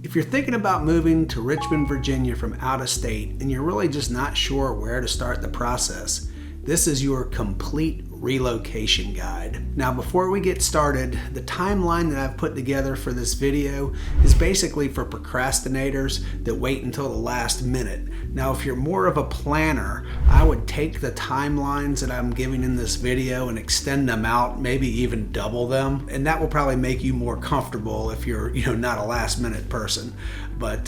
If you're thinking about moving to Richmond, Virginia from out of state and you're really just not sure where to start the process, this is your complete relocation guide. Now, before we get started, the timeline that I've put together for this video is basically for procrastinators that wait until the last minute. Now, if you're more of a planner, I would take the timelines that I'm giving in this video and extend them out, maybe even double them, and that will probably make you more comfortable if you're not a last minute person. But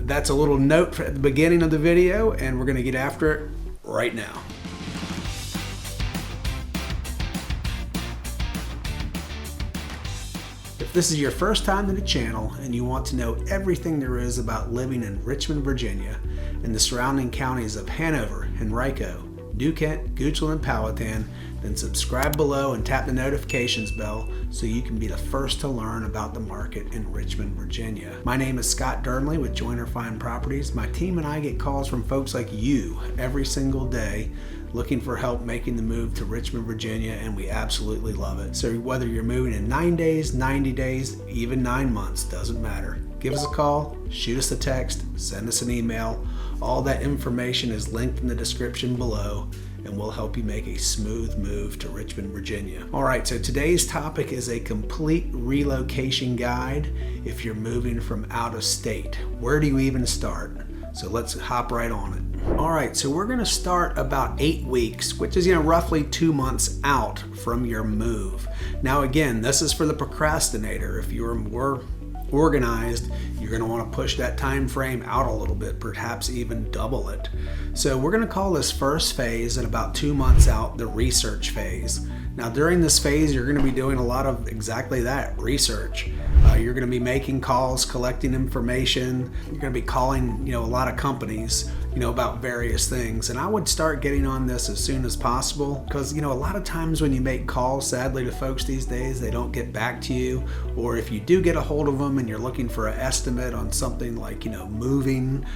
that's a little note at the beginning of the video, and we're going to get after it right now. If this is your first time to the channel and you want to know everything there is about living in Richmond, Virginia and the surrounding counties of Hanover, Henrico, New Kent, Goochland, and Powhatan, then subscribe below and tap the notifications bell so you can be the first to learn about the market in Richmond, Virginia. My name is Scott Durnley with Joyner Fine Properties. My team and I get calls from folks like you every single day looking for help making the move to Richmond, Virginia, and we absolutely love it. So whether you're moving in 9 days, 90 days, even 9 months, doesn't matter. Give us a call, shoot us a text, send us an email. All that information is linked in the description below, and we'll help you make a smooth move to Richmond, Virginia. All right, so today's topic is a complete relocation guide if you're moving from out of state. Where do you even start? So let's hop right on it. All right, so we're gonna start about 8 weeks, which is roughly 2 months out from your move. Now again, this is for the procrastinator. If you're more organized, you're going to want to push that time frame out a little bit, perhaps even double it. So we're going to call this first phase at about 2 months out the research phase. Now during this phase, you're going to be doing a lot of exactly that, research. You're going to be making calls, collecting information. You're going to be calling a lot of companies about various things, and I would start getting on this as soon as possible because a lot of times when you make calls, sadly, to folks these days, they don't get back to you, or if you do get a hold of them and you're looking for an estimate on something like moving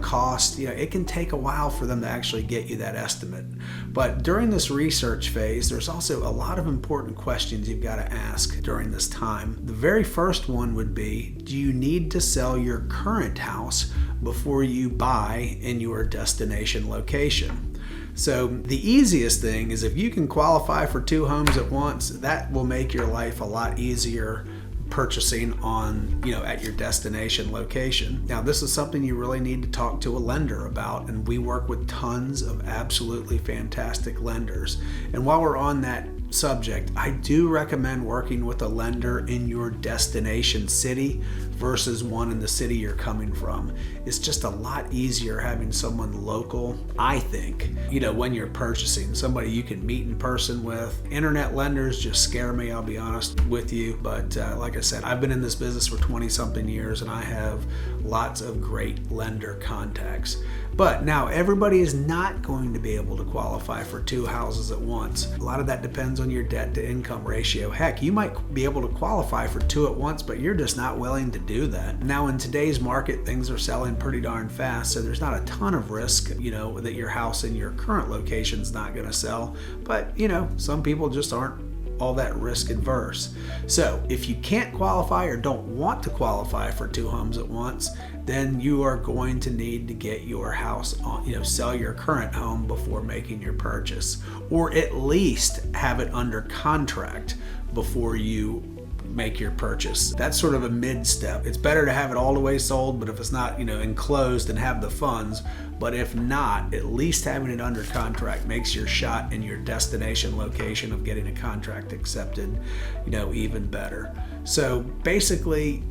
cost, it can take a while for them to actually get you that estimate. But during this research phase, there's also a lot of important questions you've got to ask during this time. The very first one would be, do you need to sell your current house before you buy in your destination location? So the easiest thing is if you can qualify for 2 homes at once, that will make your life a lot easier purchasing on at your destination location. Now this is something you really need to talk to a lender about, and we work with tons of absolutely fantastic lenders. And while we're on that subject, I do recommend working with a lender in your destination city versus one in the city you're coming from. It's just a lot easier having someone local, I think, when you're purchasing, somebody you can meet in person with. Internet lenders just scare me, I'll be honest with you. But like I said, I've been in this business for 20 something years and I have lots of great lender contacts. But now everybody is not going to be able to qualify for 2 houses at once. A lot of that depends on your debt to income ratio. Heck, you might be able to qualify for 2 at once, but you're just not willing to do that. Now in today's market, things are selling pretty darn fast, so there's not a ton of risk, that your house in your current location is not going to sell. But, some people just aren't all that risk adverse. So if you can't qualify or don't want to qualify for 2 homes at once, then you are going to need to get your house on, sell your current home before making your purchase, or at least have it under contract before you make your purchase. That's sort of a mid step. It's better to have it all the way sold, but if it's not, enclosed, and have the funds. But if not, at least having it under contract makes your shot in your destination location of getting a contract accepted, even better. So basically,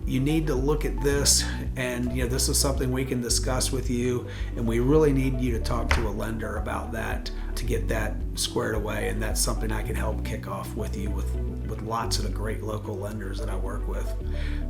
you need to look at this, and this is something we can discuss with you, and we really need you to talk to a lender about that to get that squared away, and that's something I can help kick off with you with lots of the great local lenders that I work with.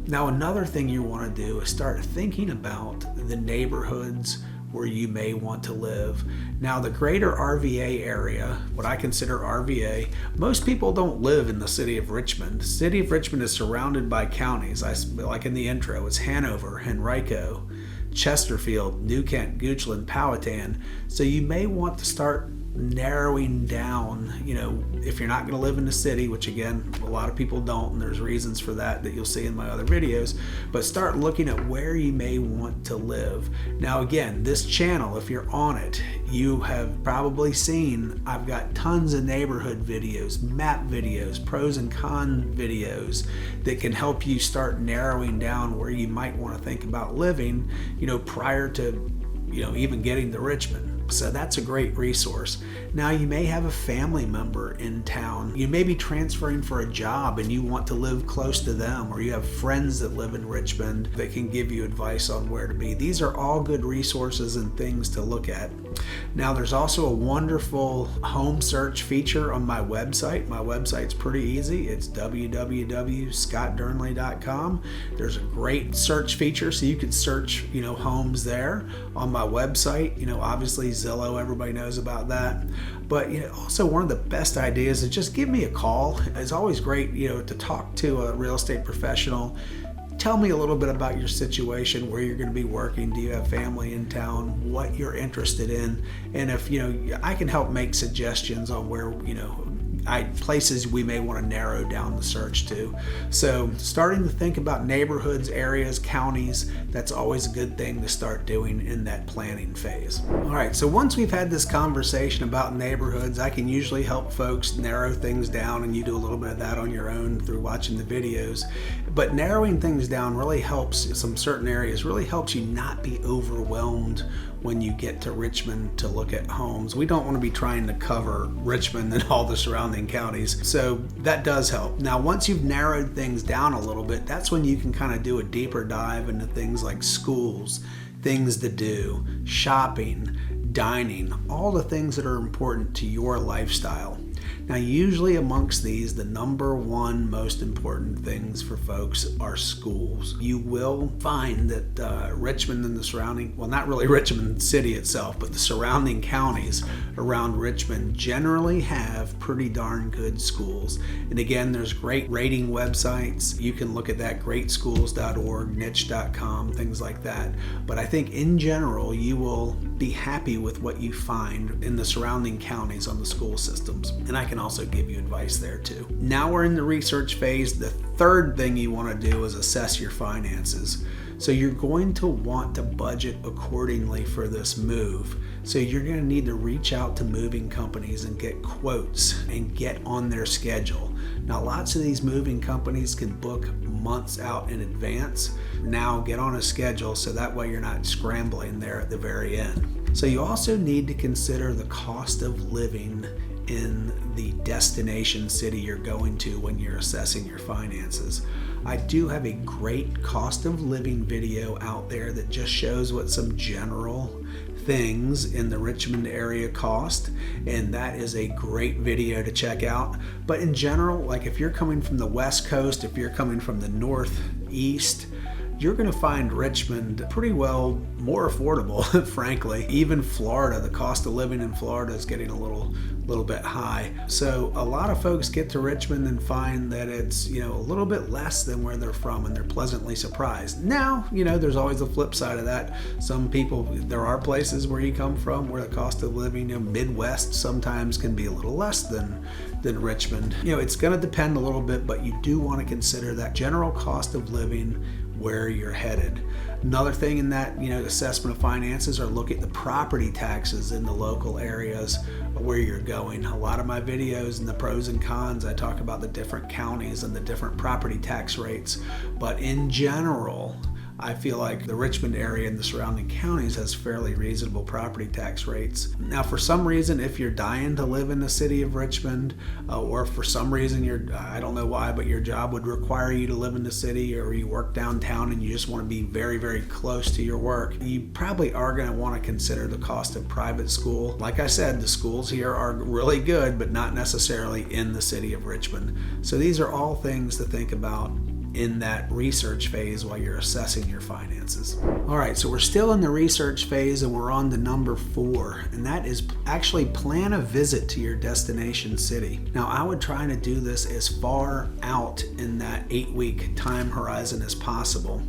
Now another thing you want to do is start thinking about the neighborhoods where you may want to live. Now the greater RVA area, what I consider RVA, most people don't live in the city of Richmond. The city of Richmond is surrounded by counties. Like in the intro, it's Hanover, Henrico, Chesterfield, New Kent, Goochland, Powhatan. So you may want to start narrowing down, if you're not going to live in the city, which again, a lot of people don't, and there's reasons for that you'll see in my other videos, but start looking at where you may want to live. Now again, this channel, if you're on it, you have probably seen I've got tons of neighborhood videos, map videos, pros and con videos that can help you start narrowing down where you might want to think about living, prior to, even getting to Richmond. So that's a great resource. Now you may have a family member in town. You may be transferring for a job and you want to live close to them, or you have friends that live in Richmond that can give you advice on where to be. These are all good resources and things to look at. Now there's also a wonderful home search feature on my website. My website's pretty easy. It's www.scottdernley.com. There's a great search feature, so you can search, homes there on my website. Obviously Zillow, everybody knows about that. But also one of the best ideas is just give me a call. It's always great, to talk to a real estate professional. Tell me a little bit about your situation, where you're going to be working. Do you have family in town? What you're interested in? And if, I can help make suggestions on where, places we may want to narrow down the search to. So starting to think about neighborhoods, areas, counties, that's always a good thing to start doing in that planning phase. All right, so once we've had this conversation about neighborhoods, I can usually help folks narrow things down, and you do a little bit of that on your own through watching the videos. But narrowing things down really helps, some certain areas, really helps you not be overwhelmed when you get to Richmond to look at homes. We don't want to be trying to cover Richmond and all the surrounding counties. So that does help. Now, once you've narrowed things down a little bit, that's when you can kind of do a deeper dive into things like schools, things to do, shopping, dining, all the things that are important to your lifestyle. Now, usually amongst these, the number one most important things for folks are schools. You will find that Richmond and the surrounding, well, not really Richmond city itself, but the surrounding counties around Richmond generally have pretty darn good schools. And again, there's great rating websites. You can look at that, greatschools.org, niche.com, things like that. But I think in general, you will be happy with what you find in the surrounding counties on the school systems. And I can also give you advice there too. Now we're in the research phase. The third thing you want to do is assess your finances. So you're going to want to budget accordingly for this move. So you're going to need to reach out to moving companies and get quotes and get on their schedule. Now, lots of these moving companies can book months out in advance. Now get on a schedule so that way you're not scrambling there at the very end. So you also need to consider the cost of living in the destination city you're going to when you're assessing your finances. I do have a great cost of living video out there that just shows what some general things in the Richmond area cost, and that is a great video to check out. But in general, like if you're coming from the West Coast, if you're coming from the Northeast, you're going to find Richmond pretty well more affordable, frankly. Even Florida, the cost of living in Florida is getting a little bit high. So a lot of folks get to Richmond and find that it's, a little bit less than where they're from, and they're pleasantly surprised. Now, there's always a flip side of that. Some people, there are places where you come from where the cost of living, Midwest sometimes can be a little less than Richmond. It's going to depend a little bit, but you do want to consider that general cost of living where you're headed. Another thing in that, assessment of finances, are look at the property taxes in the local areas where you're going. A lot of my videos and the pros and cons, I talk about the different counties and the different property tax rates. But in general, I feel like the Richmond area and the surrounding counties has fairly reasonable property tax rates. Now, for some reason, if you're dying to live in the city of Richmond, or for some reason I don't know why, but your job would require you to live in the city, or you work downtown and you just want to be very, very close to your work, you probably are going to want to consider the cost of private school. Like I said, the schools here are really good, but not necessarily in the city of Richmond. So these are all things to think about in that research phase while you're assessing your finances. All right, so we're still in the research phase and we're on to number 4, and that is actually plan a visit to your destination city. Now, I would try to do this as far out in that 8-week time horizon as possible.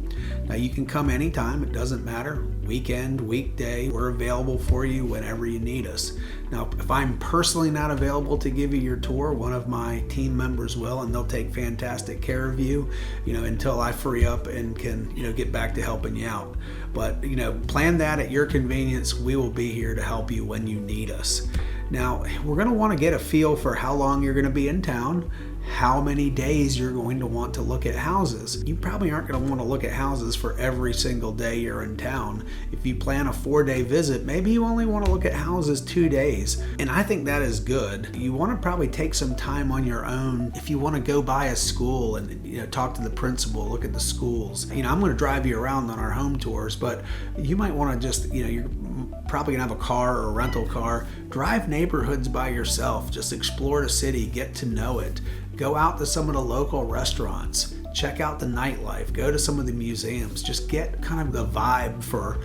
Now you can come anytime, it doesn't matter. Weekend, weekday, we're available for you whenever you need us. Now, if I'm personally not available to give you your tour, one of my team members will, and they'll take fantastic care of you, until I free up and can, get back to helping you out. But, plan that at your convenience. We will be here to help you when you need us. Now, we're going to want to get a feel for how long you're going to be in town, how many days you're going to want to look at houses. You probably aren't going to want to look at houses for every single day you're in town. If you plan a 4-day visit, maybe you only want to look at houses 2 days. And I think that is good. You want to probably take some time on your own. If you want to go by a school and talk to the principal, look at the schools. I'm going to drive you around on our home tours, but you might want to just, you're probably gonna have a car or a rental car. Drive neighborhoods by yourself. Just explore the city, get to know it. Go out to some of the local restaurants. Check out the nightlife. Go to some of the museums. Just get kind of the vibe for,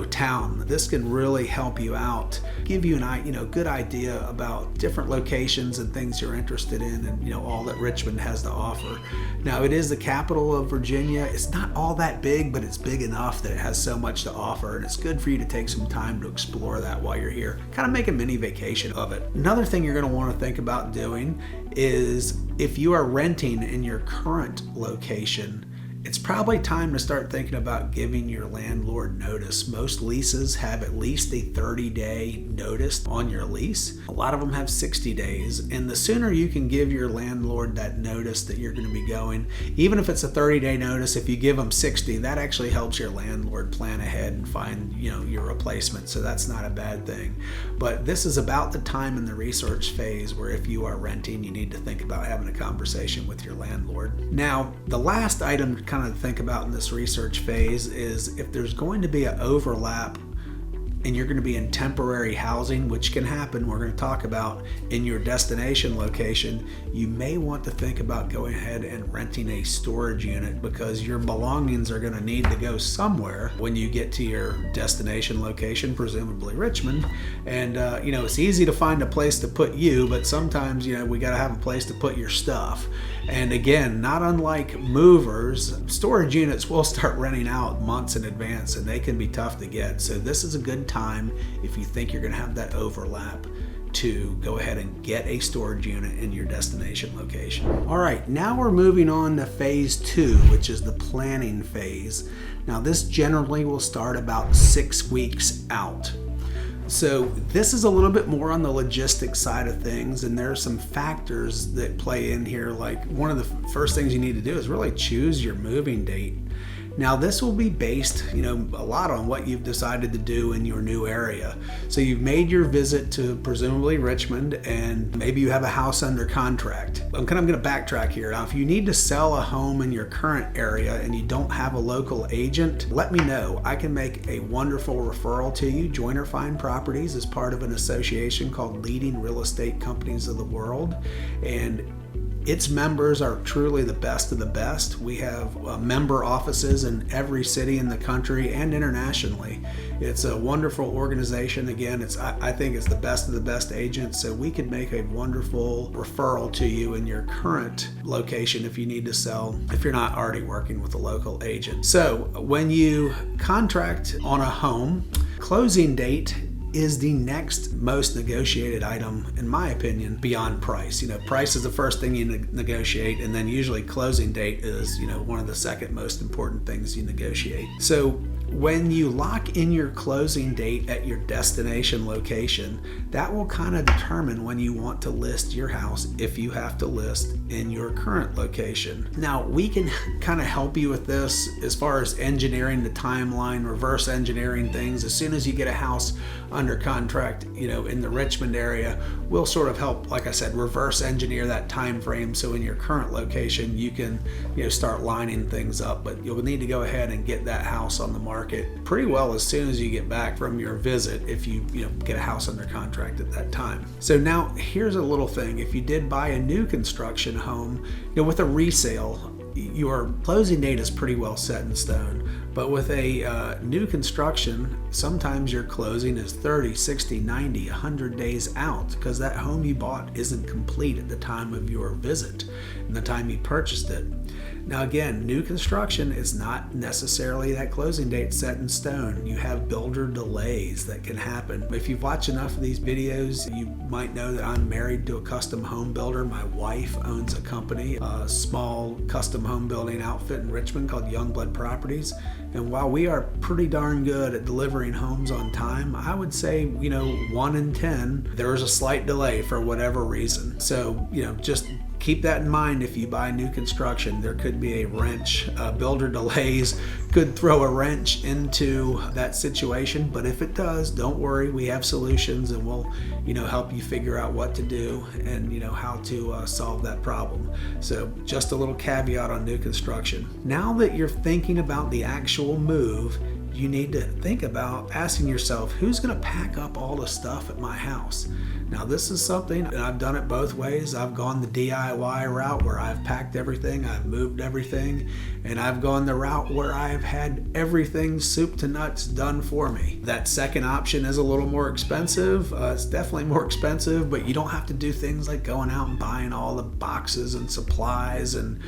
town. This can really help you out, give you an good idea about different locations and things you're interested in, and all that Richmond has to offer. Now, it is the capital of Virginia. It's not all that big, but it's big enough that it has so much to offer, and it's good for you to take some time to explore that while you're here. Kind of make a mini vacation of it. Another thing you're going to want to think about doing is, if you are renting in your current location, it's probably time to start thinking about giving your landlord notice. Most leases have at least a 30-day notice on your lease. A lot of them have 60 days. And the sooner you can give your landlord that notice that you're going to be going, even if it's a 30-day notice, if you give them 60, that actually helps your landlord plan ahead and find, your replacement. So that's not a bad thing. But this is about the time in the research phase where if you are renting, you need to think about having a conversation with your landlord. Now, the last item to kind of think about in this research phase is, if there's going to be an overlap and you're going to be in temporary housing, which can happen, we're going to talk about in your destination location, you may want to think about going ahead and renting a storage unit, because your belongings are going to need to go somewhere when you get to your destination location, presumably Richmond. And it's easy to find a place to put you, but sometimes we got to have a place to put your stuff. And again, not unlike movers, storage units will start renting out months in advance, and they can be tough to get. So this is a good time, if you think you're going to have that overlap, to go ahead and get a storage unit in your destination location. All right, now we're moving on to phase 2, which is the planning phase. Now, this generally will start about 6 weeks out. So this is a little bit more on the logistics side of things, and there are some factors that play in here. Like, one of the first things you need to do is really choose your moving date. Now, this will be based, a lot on what you've decided to do in your new area. So you've made your visit to presumably Richmond, and maybe you have a house under contract. I'm going to backtrack here. Now, if you need to sell a home in your current area and you don't have a local agent, let me know. I can make a wonderful referral to you. Joiner Fine Properties is part of an association called Leading Real Estate Companies of the World, and its members are truly the best of the best. We have member offices in every city in the country and internationally. It's a wonderful organization. Again, I think it's the best of the best agents, so we could make a wonderful referral to you in your current location if you need to sell, if you're not already working with a local agent. So when you contract on a home, closing date is the next most negotiated item, in my opinion, beyond price. Price is the first thing you negotiate, and then usually closing date is, one of the second most important things you negotiate. So when you lock in your closing date at your destination location, that will kind of determine when you want to list your house, if you have to list in your current location. Now, we can kind of help you with this as far as engineering the timeline, reverse engineering things. As soon as you get a house under contract, in the Richmond area, we'll sort of help, like I said, reverse engineer that time frame, so in your current location you can start lining things up. But you'll need to go ahead and get that house on the market pretty well as soon as you get back from your visit, if you get a house under contract at that time. So now here's a little thing. If you did buy a new construction home, with a resale, your closing date is pretty well set in stone. But with a new construction, sometimes your closing is 30, 60, 90, 100 days out, because that home you bought isn't complete at the time of your visit and the time you purchased it. Now again, new construction is not necessarily that closing date set in stone. You have builder delays that can happen. If you've watched enough of these videos, you might know that I'm married to a custom home builder. My wife owns a company, a small custom home building outfit in Richmond called Youngblood Properties. And while we are pretty darn good at delivering homes on time, I would say, 1 in 10, there is a slight delay for whatever reason. So, just keep that in mind. If you buy new construction, there could be a wrench. Builder delays could throw a wrench into that situation, but if it does, don't worry, we have solutions, and we'll help you figure out what to do and how to solve that problem. So just a little caveat on new construction. Now that you're thinking about the actual move, you need to think about asking yourself, who's going to pack up all the stuff at my house? Now, this is something, and I've done it both ways. I've gone the DIY route where I've packed everything, I've moved everything, and I've gone the route where I've had everything soup to nuts done for me. That second option is a little more expensive. It's definitely more expensive, but you don't have to do things like going out and buying all the boxes and supplies and,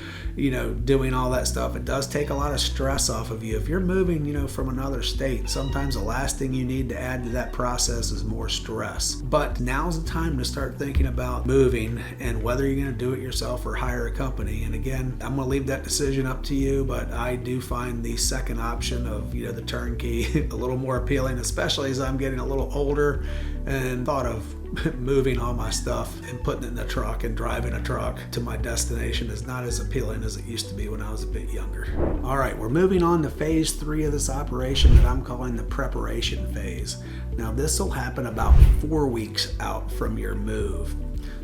doing all that stuff. It does take a lot of stress off of you. If you're moving, from another state, sometimes the last thing you need to add to that process is more stress. But now's the time to start thinking about moving and whether you're going to do it yourself or hire a company. And again, I'm going to leave that decision up to you, but I do find the second option of, the turnkey a little more appealing, especially as I'm getting a little older and thought of moving all my stuff and putting it in a truck and driving a truck to my destination is not as appealing as it used to be when I was a bit younger. All right, we're moving on to phase 3 of this operation that I'm calling the preparation phase. Now, this will happen about 4 weeks out from your move.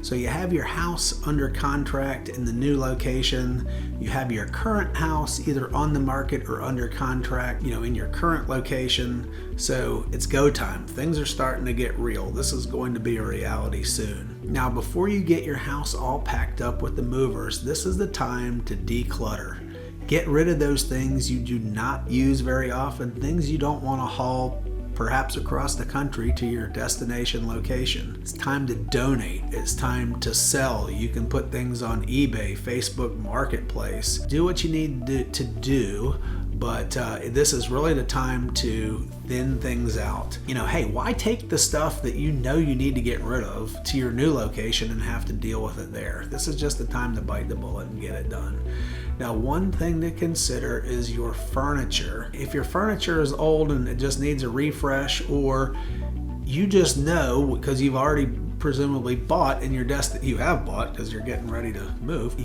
So you have your house under contract in the new location. You have your current house either on the market or under contract, in your current location. So it's go time. Things are starting to get real. This is going to be a reality soon. Now, before you get your house all packed up with the movers, this is the time to declutter. Get rid of those things you do not use very often, things you don't want to haul perhaps across the country to your destination location. It's time to donate. It's time to sell. You can put things on eBay, Facebook Marketplace. Do what you need to do, but this is really the time to thin things out. Hey, why take the stuff that you need to get rid of to your new location and have to deal with it there? This is just the time to bite the bullet and get it done. Now, one thing to consider is your furniture. If your furniture is old and it just needs a refresh, or you just know because you've already presumably bought in your desk that you have bought because you're getting ready to move,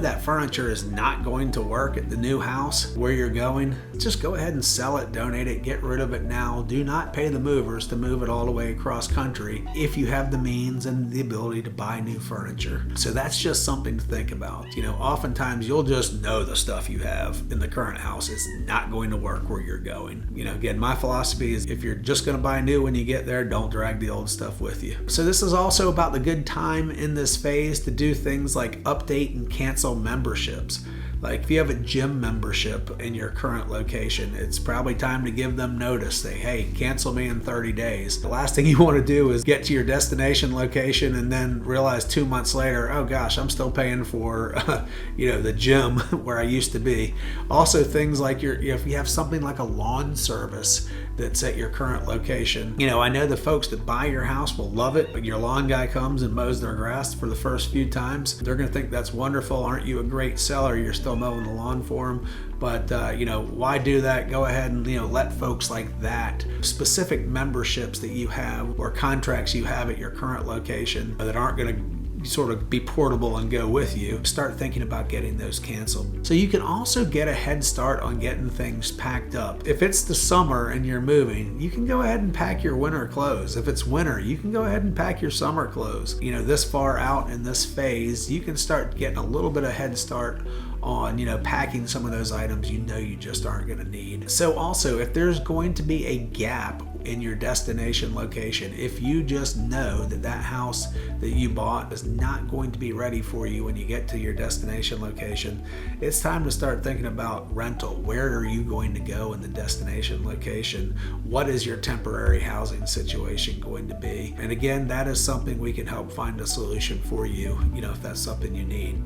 that furniture is not going to work at the new house where you're going, just go ahead and sell it, donate it, get rid of it now. Do not pay the movers to move it all the way across country if you have the means and the ability to buy new furniture. So that's just something to think about. Oftentimes you'll just know the stuff you have in the current house is not going to work where you're going. Again, my philosophy is if you're just going to buy new when you get there, don't drag the old stuff with you. So this is also about the good time in this phase to do things like update and cancel memberships. Like if you have a gym membership in your current location, it's probably time to give them notice. Say, hey, cancel me in 30 days. The last thing you want to do is get to your destination location and then realize 2 months later, oh gosh, I'm still paying for the gym where I used to be. Also, things like if you have something like a lawn service that's at your current location. I know the folks that buy your house will love it, but your lawn guy comes and mows their grass for the first few times. They're going to think that's wonderful. Aren't you a great seller? You're still mowing the lawn for them. But, why do that? Go ahead and, let folks like that, specific memberships that you have or contracts you have at your current location that aren't going to sort of be portable and go with you, start thinking about getting those canceled. So you can also get a head start on getting things packed up. If it's the summer and you're moving, you can go ahead and pack your winter clothes. If it's winter, you can go ahead and pack your summer clothes. This far out in this phase, you can start getting a little bit of head start on packing some of those items you just aren't going to need. So also, if there's going to be a gap in your destination location, if you just know that house that you bought is not going to be ready for you when you get to your destination location, it's time to start thinking about rental. Where are you going to go in the destination location? What is your temporary housing situation going to be? And again, that is something we can help find a solution for you, if that's something you need.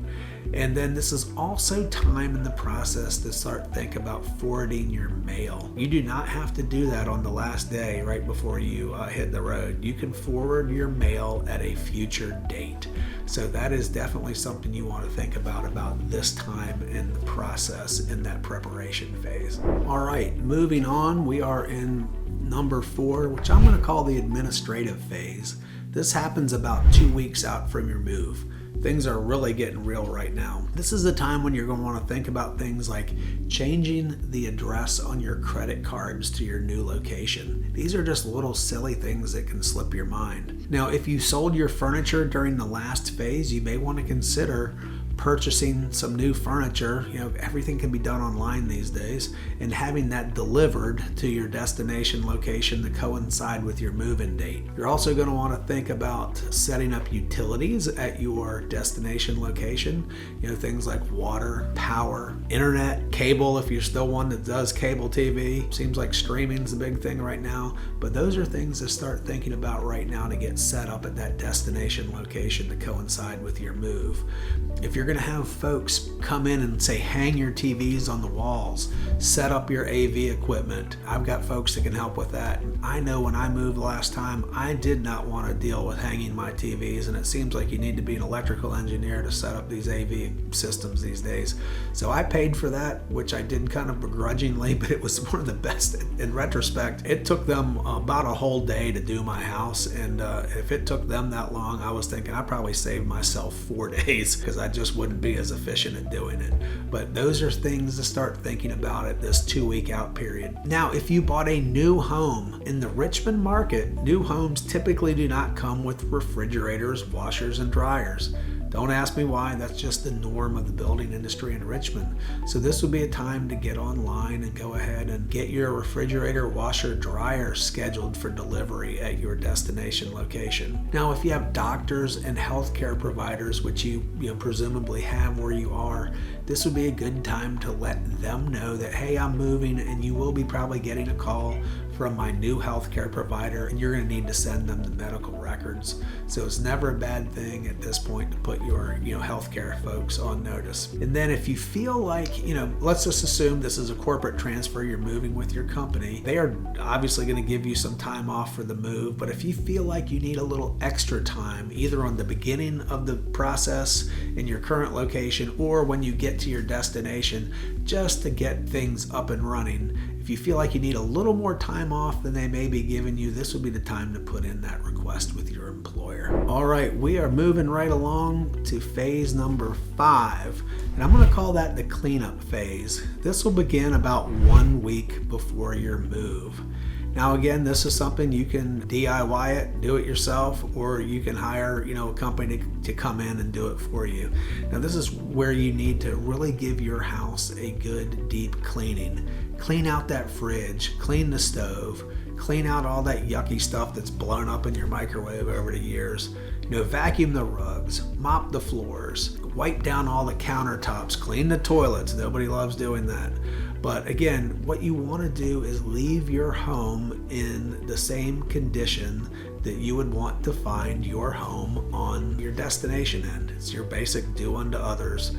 And then this is also time in the process to start think about forwarding your mail. You do not have to do that on the last day right before you hit the road. You can forward your mail at a future date. So that is definitely something you want to think about this time in the process, in that preparation phase. All right, moving on, we are in number 4, which I'm going to call the administrative phase. This happens about 2 weeks out from your move. Things are really getting real right now. This is the time when you're going to want to think about things like changing the address on your credit cards to your new location. These are just little silly things that can slip your mind. Now, if you sold your furniture during the last phase, you may want to consider purchasing some new furniture. Everything can be done online these days, and having that delivered to your destination location to coincide with your move-in date. You're also going to want to think about setting up utilities at your destination location. Things like water, power, internet, cable if you're still one that does cable TV. Seems like streaming's a big thing right now, but those are things to start thinking about right now to get set up at that destination location to coincide with your move. If you're going to have folks come in and say hang your TVs on the walls, set up your AV equipment, I've got folks that can help with that. I know when I moved last time, I did not want to deal with hanging my TVs, and it seems like you need to be an electrical engineer to set up these AV systems these days. So I paid for that, which I did kind of begrudgingly, but it was one of the best. In retrospect, it took them about a whole day to do my house, and if it took them that long, I was thinking I probably saved myself 4 days because I just wouldn't be as efficient at doing it. But those are things to start thinking about at this 2-week out period. Now, if you bought a new home in the Richmond market, new homes typically do not come with refrigerators, washers, and dryers. Don't ask me why, that's just the norm of the building industry in Richmond. So this would be a time to get online and go ahead and get your refrigerator, washer, dryer scheduled for delivery at your destination location. Now, if you have doctors and healthcare providers, which you presumably have where you are, this would be a good time to let them know that, hey, I'm moving and you will be probably getting a call from my new healthcare provider, and you're going to need to send them the medical records. So it's never a bad thing at this point to put your healthcare folks on notice. And then if you feel like, let's just assume this is a corporate transfer, you're moving with your company. They are obviously going to give you some time off for the move, but if you feel like you need a little extra time, either on the beginning of the process in your current location or when you get to your destination, just to get things up and running, if you feel like you need a little more time off than they may be giving you, this would be the time to put in that request with your employer. All right, we are moving right along to phase number 5, and I'm going to call that the cleanup phase. This will begin about 1 week before your move. Now again, this is something you can DIY it, do it yourself, or you can hire a company to come in and do it for you. Now this is where you need to really give your house a good deep cleaning. Clean out that fridge, clean the stove, clean out all that yucky stuff that's blown up in your microwave over the years. Vacuum the rugs, mop the floors, wipe down all the countertops, clean the toilets. Nobody loves doing that. But again, what you want to do is leave your home in the same condition that you would want to find your home on your destination end. It's your basic do unto others,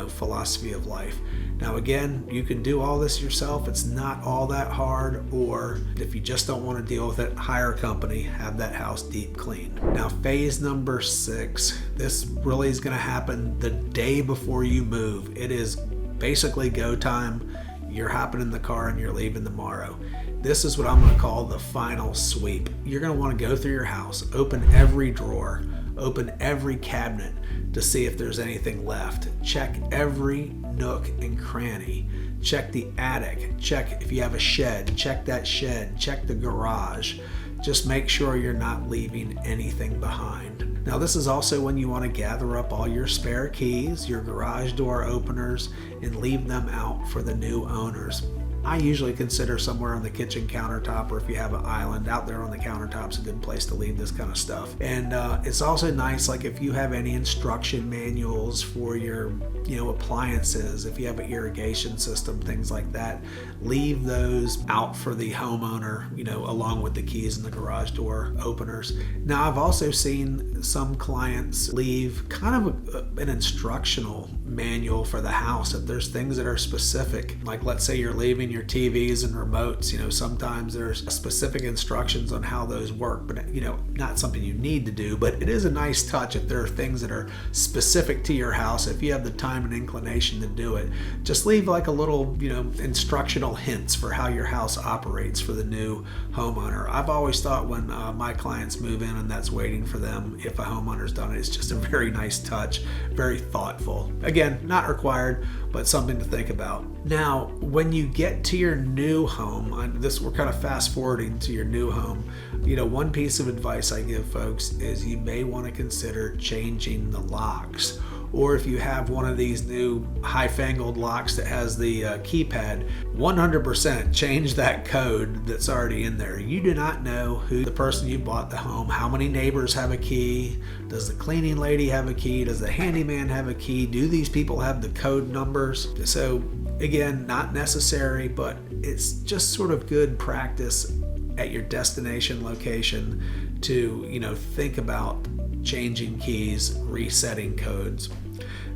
philosophy of life. Now again, you can do all this yourself. It's not all that hard, or if you just don't want to deal with it, hire a company, have that house deep cleaned. Now phase number 6, this really is going to happen the day before you move. It is basically go time. You're hopping in the car and you're leaving tomorrow. This is what I'm going to call the final sweep. You're going to want to go through your house, open every drawer, open every cabinet to see if there's anything left. Check every nook and cranny. Check the attic. Check if you have a shed. Check that shed. Check the garage. Just make sure you're not leaving anything behind. Now this is also when you want to gather up all your spare keys, your garage door openers, and leave them out for the new owners. I usually consider somewhere on the kitchen countertop, or if you have an island out there on the countertop's a good place to leave this kind of stuff. And it's also nice, like if you have any instruction manuals for your appliances, if you have an irrigation system, things like that, leave those out for the homeowner, along with the keys and the garage door openers. Now, I've also seen some clients leave kind of an instructional manual for the house. If there's things that are specific, like let's say you're leaving your TVs and remotes, sometimes there's specific instructions on how those work, but not something you need to do, but it is a nice touch if there are things that are specific to your house. If you have the time and inclination to do it, just leave like a little, instructional hints for how your house operates for the new homeowner. I've always thought when my clients move in and that's waiting for them, if a homeowner's done it, it's just a very nice touch, very thoughtful. Again, not required, but something to think about. Now, when you get to your new home, we're kind of fast forwarding to your new home, one piece of advice I give folks is you may want to consider changing the locks. Or if you have one of these new high-fangled locks that has the keypad, 100% change that code that's already in there. You do not know who the person you bought the home, how many neighbors have a key, does the cleaning lady have a key, does the handyman have a key, do these people have the code numbers? So again, not necessary, but it's just sort of good practice at your destination location to, think about changing keys, resetting codes.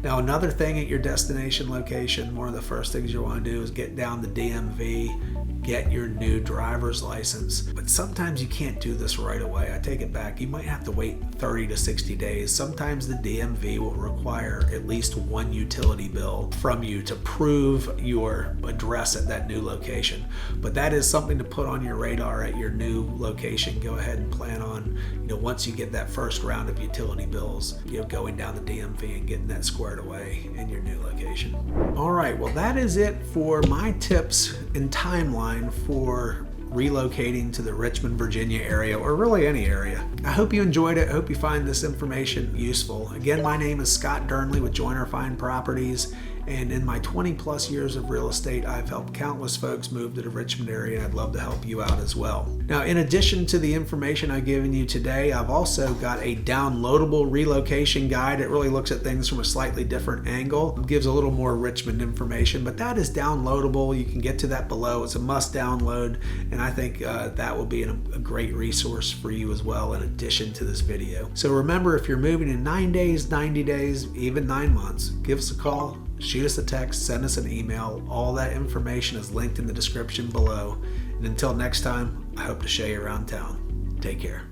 Now, another thing at your destination location, one of the first things you want to do is get down the DMV, get your new driver's license. But sometimes you can't do this right away. I take it back. You might have to wait 30 to 60 days. Sometimes the DMV will require at least one utility bill from you to prove your address at that new location. But that is something to put on your radar at your new location. Go ahead and plan on, once you get that first round of utility bills, going down the DMV and getting that squared away in your new location. All right, well, that is it for my tips and timeline for relocating to the Richmond, Virginia area, or really any area. I hope you enjoyed it. I hope you find this information useful. Again, my name is Scott Durnley with Joiner Fine Properties, and in my 20 plus years of real estate, I've helped countless folks move to the Richmond area, and I'd love to help you out as well. Now, in addition to the information I've given you today, I've also got a downloadable relocation guide. It really looks at things from a slightly different angle. It gives a little more Richmond information, but that is downloadable. You can get to that below. It's a must download, and I think that will be a great resource for you as well in addition to this video. So remember, if you're moving in 9 days, 90 days, even 9 months, give us a call, shoot us a text, send us an email. All that information is linked in the description below. And until next time, I hope to show you around town. Take care.